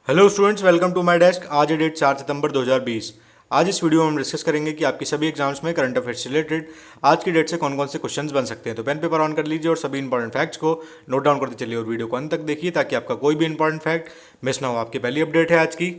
Hello students, welcome to my desk. आज है date 4 सितंबर 2020। आज इस वीडियो में हम डिस्कस करेंगे कि आपकी सभी एग्जाम्स में करंट अफेयर्स से रिलेटेड आज की डेट से कौन कौन से क्वेश्चंस बन सकते हैं। तो पेन पेपर ऑन कर लीजिए और सभी इंपॉर्टेंट फैक्ट्स को नोट डाउन करते चलिए और वीडियो को अंत तक देखिए ताकि आपका कोई भी इंपॉर्टेंट फैक्ट मिस ना हो। आपकी पहली अपडेट है आज की।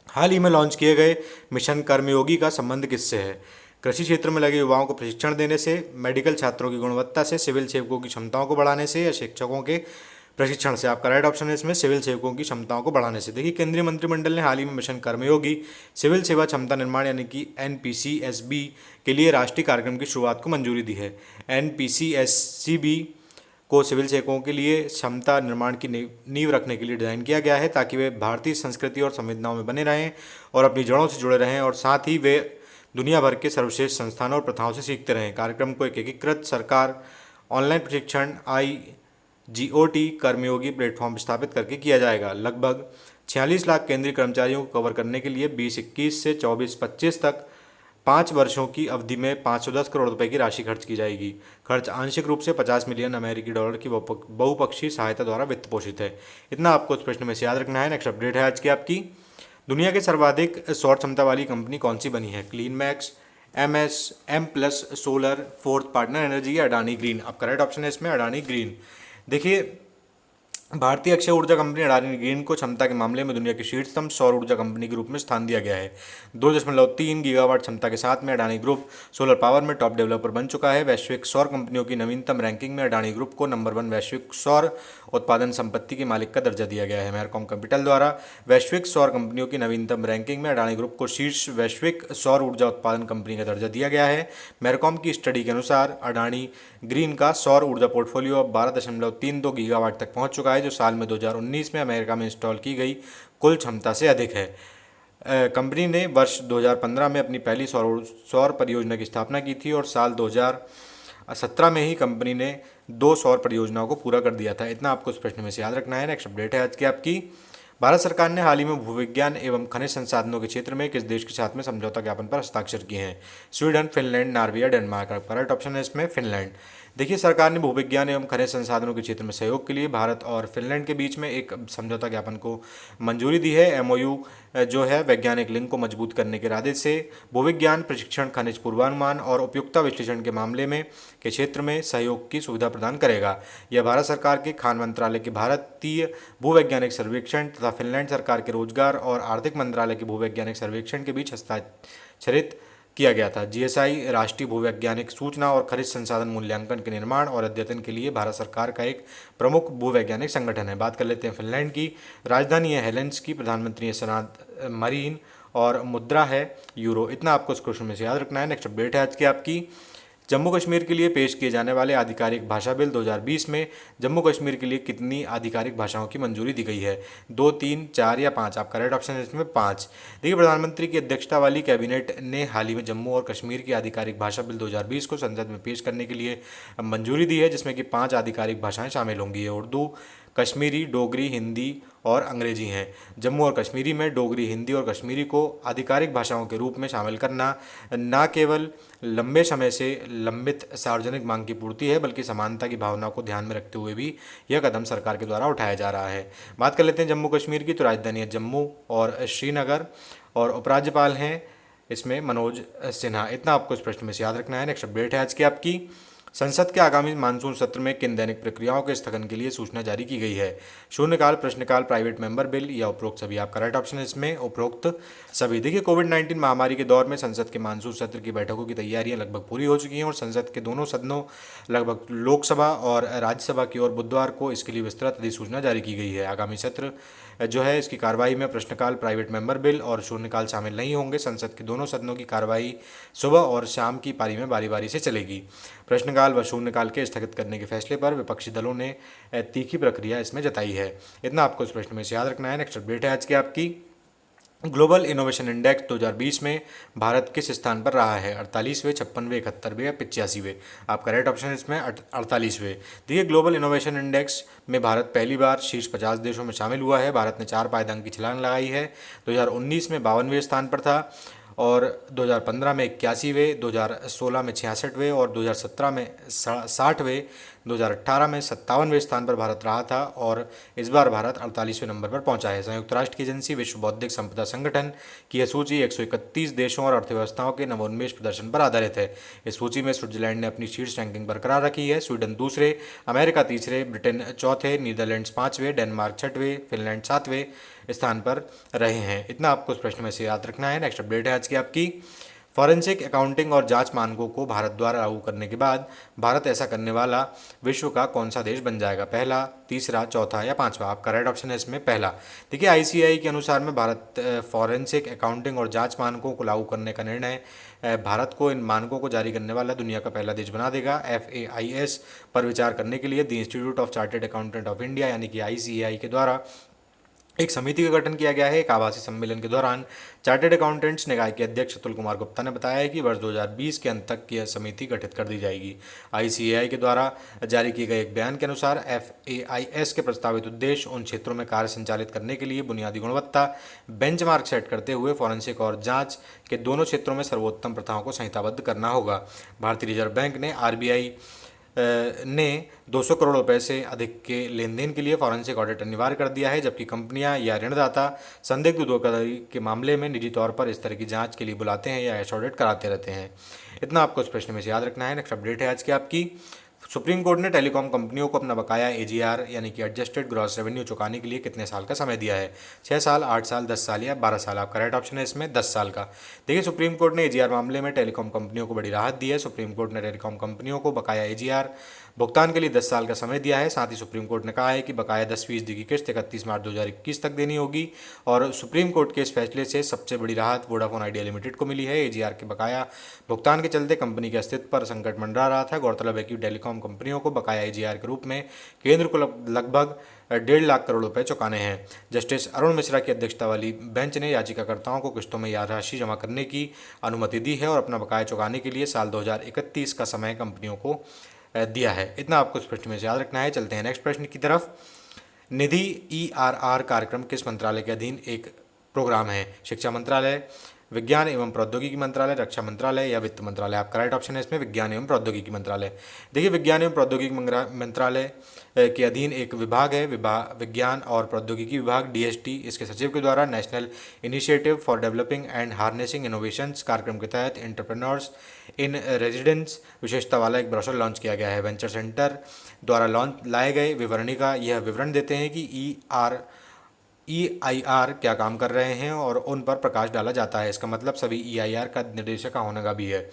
हाल ही में लॉन्च किए गए मिशन कर्मयोगी का संबंध किससे है? कृषि क्षेत्र में लगे युवाओं को प्रशिक्षण देने से, मेडिकल छात्रों की गुणवत्ता से, सिविल सेवकों की क्षमताओं को बढ़ाने से या शिक्षकों के प्रशिक्षण से? आपका राइट ऑप्शन है इसमें सिविल सेवकों की क्षमताओं को बढ़ाने से। देखिए, केंद्रीय मंत्रिमंडल ने हाल ही में मिशन कर्मयोगी सिविल सेवा क्षमता निर्माण यानी कि NPCSB के लिए राष्ट्रीय कार्यक्रम की शुरुआत को मंजूरी दी है। NPCSCB को सिविल सेवकों के लिए क्षमता निर्माण की नींव रखने के लिए डिज़ाइन किया गया है ताकि वे भारतीय संस्कृति और संवेदनाओं में बने रहें और अपनी जड़ों से जुड़े रहें और साथ ही वे दुनिया भर के सर्वश्रेष्ठ संस्थानों और प्रथाओं से सीखते रहें। कार्यक्रम को एक एकीकृत सरकार ऑनलाइन प्रशिक्षण IGOT कर्मयोगी प्लेटफॉर्म स्थापित करके किया जाएगा। लगभग 46 लाख केंद्रीय कर्मचारियों को कवर करने के लिए 2021 से 24-25 तक 5 वर्षों की अवधि में 510 करोड़ रुपए की राशि खर्च की जाएगी। खर्च आंशिक रूप से 50 मिलियन अमेरिकी डॉलर की बहुपक्षीय सहायता द्वारा वित्त पोषित है। इतना आपको इस प्रश्न में से याद रखना है। नेक्स्ट अपडेट है आज की आपकी। दुनिया की सर्वाधिक सौर क्षमता वाली कंपनी कौन सी बनी है? Clean max, M+ solar, fourth partner energy या अडानी ग्रीन? आपका राइट ऑप्शन है इसमें अडानी ग्रीन। देखिए, भारतीय अक्षय ऊर्जा कंपनी अडानी ग्रीन को क्षमता के मामले में दुनिया की शीर्षतम सौर ऊर्जा कंपनी के रूप में स्थान दिया गया है। 2.3 गीगावाट क्षमता के साथ में अडानी ग्रुप सोलर पावर में टॉप डेवलपर बन चुका है। वैश्विक सौर कंपनियों की नवीनतम रैंकिंग में अडानी ग्रुप को नंबर 1 वैश्विक सौर उत्पादन संपत्ति के मालिक का दर्जा दिया गया है। मैरकॉम कैपिटल द्वारा वैश्विक सौर कंपनियों की नवीनतम रैंकिंग में अडानी ग्रुप को शीर्ष वैश्विक सौर ऊर्जा उत्पादन कंपनी का दर्जा दिया गया है। मैरकॉम की स्टडी के अनुसार अडानी ग्रीन का सौर ऊर्जा पोर्टफोलियो अब 12.32 गीगावाट तक पहुंच चुका है, जो साल में 2019 में अमेरिका में इंस्टॉल की गई कुल क्षमता से अधिक है। कंपनी ने वर्ष 2015 में अपनी पहली सौर परियोजना की स्थापना की थी और साल 2017 में ही कंपनी ने 2 सौर परियोजनाओं को पूरा कर दिया था। इतना आपको इस प्रश्न में से याद रखना है। नेक्स्ट अपडेट है आज की आपकी। भारत सरकार ने हाल ही में भूविज्ञान एवं खनिज संसाधनों के क्षेत्र में किस देश के साथ में समझौता ज्ञापन पर हस्ताक्षर किए हैं? स्वीडन, फिनलैंड, नॉर्वे या डेनमार्क? आपका राइट ऑप्शन है इसमें फिनलैंड। देखिए, सरकार ने भूविज्ञान एवं खनिज संसाधनों के क्षेत्र में सहयोग के लिए भारत और फिनलैंड के बीच में एक समझौता ज्ञापन को मंजूरी दी है। MOU जो है वैज्ञानिक लिंक को मजबूत करने के इरादे से भूविज्ञान प्रशिक्षण, खनिज पूर्वानुमान और उपयुक्तता विश्लेषण के मामले में के क्षेत्र में सहयोग की सुविधा प्रदान करेगा। यह भारत सरकार के खान मंत्रालय के भारतीय भूवैज्ञानिक सर्वेक्षण तथा फिनलैंड सरकार के रोजगार और आर्थिक मंत्रालय के भूवैज्ञानिक सर्वेक्षण के बीच हस्ताक्षरित किया गया था। GSI राष्ट्रीय भूवैज्ञानिक सूचना और खनिज संसाधन मूल्यांकन के निर्माण और अद्यतन के लिए भारत सरकार का एक प्रमुख भूवैज्ञानिक संगठन है। बात कर लेते हैं फिनलैंड की। राजधानी है हेलेंसिकी, प्रधानमंत्री है सनाद मरीन और मुद्रा है यूरो। इतना आपको इस क्वेश्चन में से याद रखना है। नेक्स्ट अपडेट है आज की आपकी। जम्मू कश्मीर के लिए पेश किए जाने वाले आधिकारिक भाषा बिल 2020 में जम्मू कश्मीर के लिए कितनी आधिकारिक भाषाओं की मंजूरी दी गई है? 2, 3, 4 या 5? आपका राइट ऑप्शन है इसमें 5। देखिए, प्रधानमंत्री की अध्यक्षता वाली कैबिनेट ने हाल ही में जम्मू और कश्मीर की आधिकारिक भाषा बिल 2020 को संसद में पेश करने के लिए मंजूरी दी है, जिसमें कि 5 आधिकारिक भाषाएं शामिल होंगी। उर्दू, कश्मीरी, डोगरी, हिंदी और अंग्रेजी हैं। जम्मू और कश्मीरी में डोगरी, हिंदी और कश्मीरी को आधिकारिक भाषाओं के रूप में शामिल करना न केवल लंबे समय से लंबित सार्वजनिक मांग की पूर्ति है, बल्कि समानता की भावना को ध्यान में रखते हुए भी यह कदम सरकार के द्वारा उठाया जा रहा है। बात कर लेते हैं जम्मू कश्मीर की। तो राजधानी है जम्मू और श्रीनगर और उपराज्यपाल हैं इसमें मनोज सिन्हा। इतना आपको इस प्रश्न में से याद रखना है। नेक्स्ट अपडेट है आज की आपकी। संसद के आगामी मानसून सत्र में किन दैनिक प्रक्रियाओं के स्थगन के लिए सूचना जारी की गई है? शून्यकाल, प्रश्नकाल, प्राइवेट मेंबर बिल या उपरोक्त सभी? आपका राइट ऑप्शन है इसमें उपरोक्त सभी। देखिए, कोविड-19 महामारी के दौर में संसद के मानसून सत्र की बैठकों की तैयारियां लगभग पूरी हो चुकी हैं और संसद के दोनों सदनों लगभग लोकसभा और राज्यसभा की ओर बुधवार को इसके लिए विस्तृत अधिसूचना जारी की गई है। आगामी सत्र जो है इसकी कार्रवाई में प्रश्नकाल, प्राइवेट मेंबर बिल और शून्यकाल शामिल नहीं होंगे। संसद के दोनों सदनों की कार्रवाई सुबह और शाम की पारी में बारी बारी से चलेगी। प्रश्नकाल व शून्यकाल के स्थगित करने के फैसले पर विपक्षी दलों ने तीखी प्रक्रिया इसमें जताई है। इतना आपको इस प्रश्न में से याद रखना है। नेक्स्ट अपडेट है आज की आपकी। ग्लोबल इनोवेशन इंडेक्स 2020 में भारत किस स्थान पर रहा है? 48वें, 56वें, 71वें या 85वें? आपका राइट ऑप्शन इसमें 48वें। देखिए, ग्लोबल इनोवेशन इंडेक्स में भारत पहली बार शीर्ष 50 देशों में शामिल हुआ है। भारत ने 4 पायदान की छलांग लगाई है। 2019 में 52वें स्थान पर था और 2015 में 81वें, 2016 में 66वें और 2017 में 60वें 2018 में 57वें स्थान पर भारत रहा था और इस बार भारत 48वें नंबर पर पहुंचा है। संयुक्त राष्ट्र की एजेंसी विश्व बौद्धिक संपदा संगठन की यह सूची 131 देशों और अर्थव्यवस्थाओं के नवोन्मेष प्रदर्शन पर आधारित है। इस सूची में स्विट्जरलैंड ने अपनी शीर्ष रैंकिंग बरकरार रखी है। स्वीडन दूसरे, अमेरिका तीसरे, ब्रिटेन चौथे, नीदरलैंड्स पाँचवें, डेनमार्क छठवें, फिनलैंड सातवें स्थान पर रहे हैं। इतना आपको इस प्रश्न में से याद रखना है। नेक्स्ट अपडेट है आज की आपकी, फॉरेंसिक अकाउंटिंग और जांच मानकों को भारत द्वारा लागू करने के बाद भारत ऐसा करने वाला विश्व का कौन सा देश बन जाएगा? पहला, तीसरा, चौथा या पांचवा? आपका राइट ऑप्शन है इसमें पहला। देखिए आईसीएआई के अनुसार में भारत फॉरेंसिक अकाउंटिंग और जांच मानकों को लागू करने का निर्णय भारत को इन मानकों को जारी करने वाला दुनिया का पहला देश बना देगा। FAIS पर विचार करने के लिए the institute of chartered accountant of India यानी कि आईसीएआई के द्वारा एक समिति का गठन किया गया है। एक आभासी सम्मेलन के दौरान चार्टर्ड अकाउंटेंट्स निकाय के अध्यक्ष अतुल कुमार गुप्ता ने बताया है कि वर्ष 2020 के अंत तक यह समिति गठित कर दी जाएगी। आईसीएआई के द्वारा जारी किए गए एक बयान के अनुसार FAIS के प्रस्तावित उद्देश्य उन क्षेत्रों में कार्य संचालित करने के लिए बुनियादी गुणवत्ता बेंचमार्क सेट करते हुए फॉरेंसिक और जांच के दोनों क्षेत्रों में सर्वोत्तम प्रथाओं को संहिताबद्ध करना होगा। भारतीय रिजर्व बैंक ने RBI ने 200 करोड़ रुपए से अधिक के लेन देन के लिए फॉरेंसिक ऑडिट अनिवार्य कर दिया है, जबकि कंपनियां या ऋणदाता संदिग्ध धोखाधड़ी के मामले में निजी तौर पर इस तरह की जांच के लिए बुलाते हैं या ऐसा ऑडिट कराते रहते हैं। इतना आपको इस प्रश्न में से याद रखना है। नेक्स्ट अपडेट है आज की आपकी, सुप्रीम कोर्ट ने टेलीकॉम कंपनियों को अपना बकाया AGR यानी कि एडजस्टेड ग्रॉस रेवेन्यू चुकाने के लिए कितने साल का समय दिया है? 6 साल, 8 साल, 10 साल या 12 साल? आपका राइट ऑप्शन है इसमें 10 साल का। देखिए सुप्रीम कोर्ट ने AGR मामले में टेलीकॉम कंपनियों को बड़ी राहत दी है। सुप्रीम कोर्ट ने टेलीकॉम कंपनियों को बकाया AGR भुगतान के लिए 10 साल का समय दिया है। साथ ही सुप्रीम कोर्ट ने कहा है कि बकाया 10% की किस्त 31 मार्च 2021 तक देनी होगी। और सुप्रीम कोर्ट के इस फैसले से सबसे बड़ी राहत वोडाफोन आइडिया लिमिटेड को मिली है। AGR के बकाया भुगतान के चलते कंपनी के अस्तित्व पर संकट मंडरा रहा था। गौरतलब है कि टेलीकॉम कंपनियों को बकाया AGR के रूप में केंद्र को लगभग 1.5 लाख करोड़ रुपए चुकाने हैं। जस्टिस अरुण मिश्रा की अध्यक्षता वाली बेंच ने याचिकाकर्ताओं को किस्तों में यह राशि जमा करने की अनुमति दी है और अपना बकाया चुकाने के लिए साल 2031 का समय कंपनियों को दिया है। इतना आपको इस प्रश्न में से याद रखना है। चलते हैं नेक्स्ट प्रश्न की तरफ। निधि ERR कार्यक्रम किस मंत्रालय के अधीन एक प्रोग्राम है? शिक्षा मंत्रालय, विज्ञान एवं प्रौद्योगिकी मंत्रालय, रक्षा मंत्रालय या वित्त मंत्रालय? आपका राइट ऑप्शन है इसमें विज्ञान एवं प्रौद्योगिकी मंत्रालय। देखिए विज्ञान एवं प्रौद्योगिकी मंत्रालय के अधीन एक विभाग है, विज्ञान और प्रौद्योगिकी विभाग DST। इसके सचिव के द्वारा national initiative for developing and harnessing innovations कार्यक्रम के तहत एंटरप्रेन्योर्स इन रेजिडेंस विशेषता वाला एक ब्रोशर लॉन्च किया गया है। वेंचर सेंटर द्वारा लाए गए विवरणी का यह विवरण देते हैं कि EIR क्या काम कर रहे हैं और उन पर प्रकाश डाला जाता है। इसका मतलब सभी EIR का निर्देशक का होने का भी है।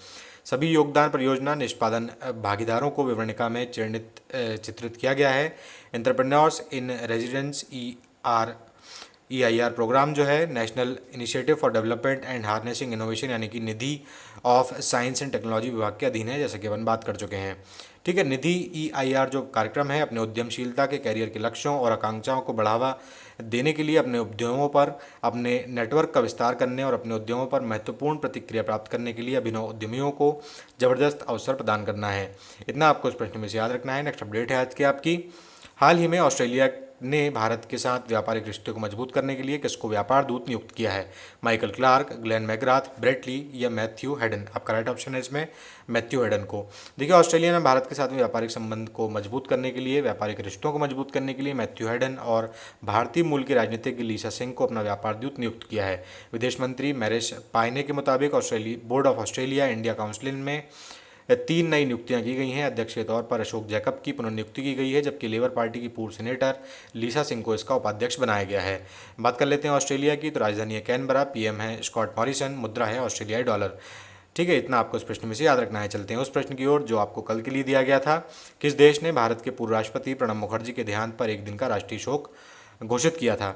सभी योगदान परियोजना निष्पादन भागीदारों को विवरणिका में चित्रित किया गया है। Entrepreneurs in residence EIR programme जो है national initiative for development and harnessing innovation यानी कि NIDHI of science and technology विभाग के अधीन है, जैसे कि अपन बात कर चुके हैं। ठीक है, निधि EIR जो कार्यक्रम है अपने उद्यमशीलता के कैरियर के लक्ष्यों और आकांक्षाओं को बढ़ावा देने के लिए अपने उद्यमों पर अपने नेटवर्क का विस्तार करने और अपने उद्यमों पर महत्वपूर्ण प्रतिक्रिया प्राप्त करने के लिए अभिनव उद्यमियों को जबरदस्त अवसर प्रदान करना है। इतना आपको इस प्रश्न में से याद रखना है। नेक्स्ट अपडेट है आज की आपकी, हाल ही में ऑस्ट्रेलिया ने भारत के साथ व्यापारिक रिश्ते को मजबूत करने के लिए किसको व्यापार दूत नियुक्त किया है? Michael Clarke, Glenn McGrath, Brett Lee या मैथ्यू हेडन? आपका राइट ऑप्शन है इसमें मैथ्यू हेडन को। देखिए ऑस्ट्रेलिया ने भारत के साथ व्यापारिक संबंध को मजबूत करने के लिए, व्यापारिक रिश्तों को मजबूत करने के लिए मैथ्यू हेडन और भारतीय मूल की राजनीतिज्ञ लीसा सिंह को अपना व्यापार दूत नियुक्त किया है। विदेश मंत्री मैरिस पायने के मुताबिक board of Australia India council में 3 नई नियुक्तियां की गई हैं। अध्यक्ष के तौर पर अशोक जैकब की पुनर्नियुक्ति की गई है, जबकि लेबर पार्टी की पूर्व सीनेटर लीसा सिंह को इसका उपाध्यक्ष बनाया गया है। बात कर लेते हैं ऑस्ट्रेलिया की, तो राजधानी है कैनबरा, PM है स्कॉट मॉरिसन, मुद्रा है ऑस्ट्रेलियाई डॉलर। ठीक है, इतना आपको इस प्रश्न में से याद रखना है। चलते हैं उस प्रश्न की ओर जो आपको कल के लिए दिया गया था। किस देश ने भारत के पूर्व राष्ट्रपति प्रणब मुखर्जी के देहांत पर एक दिन का राष्ट्रीय शोक घोषित किया था?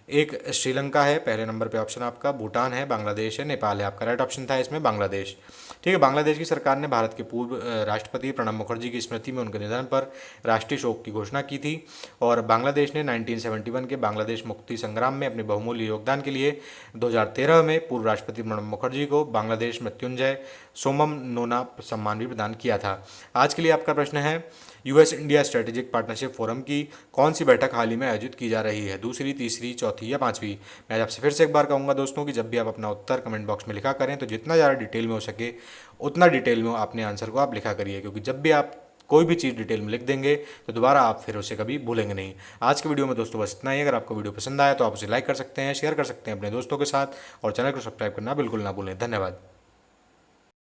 एक श्रीलंका है पहले नंबर पे ऑप्शन आपका, भूटान है, बांग्लादेश है, नेपाल है। आपका राइट ऑप्शन था इसमें बांग्लादेश। ठीक है, बांग्लादेश की सरकार ने भारत के पूर्व राष्ट्रपति प्रणब मुखर्जी की स्मृति में उनके निधन पर राष्ट्रीय शोक की घोषणा की थी और बांग्लादेश ने 1971 के बांग्लादेश मुक्ति संग्राम में अपने बहुमूल्य योगदान के लिए 2013 में पूर्व राष्ट्रपति प्रणब मुखर्जी को बांग्लादेश मृत्युंजय सोमम नोना सम्मान भी प्रदान किया था। आज के लिए आपका प्रश्न है, US India strategic partnership forum की कौन सी बैठक हाल ही में आयोजित की जा रही है? दूसरी, तीसरी, चौथी या पांचवी? मैं आपसे फिर से एक बार कहूँगा दोस्तों कि जब भी आप अपना उत्तर कमेंट बॉक्स में लिखा करें तो जितना ज़्यादा डिटेल में हो सके उतना डिटेल में अपने आंसर को आप लिखा करिए, क्योंकि जब भी आप कोई भी चीज़ डिटेल में लिख देंगे तो दोबारा आप फिर उसे कभी भूलेंगे नहीं। आज की वीडियो में दोस्तों बस इतना ही। अगर आपको वीडियो पसंद आया तो आप उसे लाइक कर सकते हैं, शेयर कर सकते हैं अपने दोस्तों के साथ और चैनल को सब्सक्राइब करना बिल्कुल ना भूलें। धन्यवाद।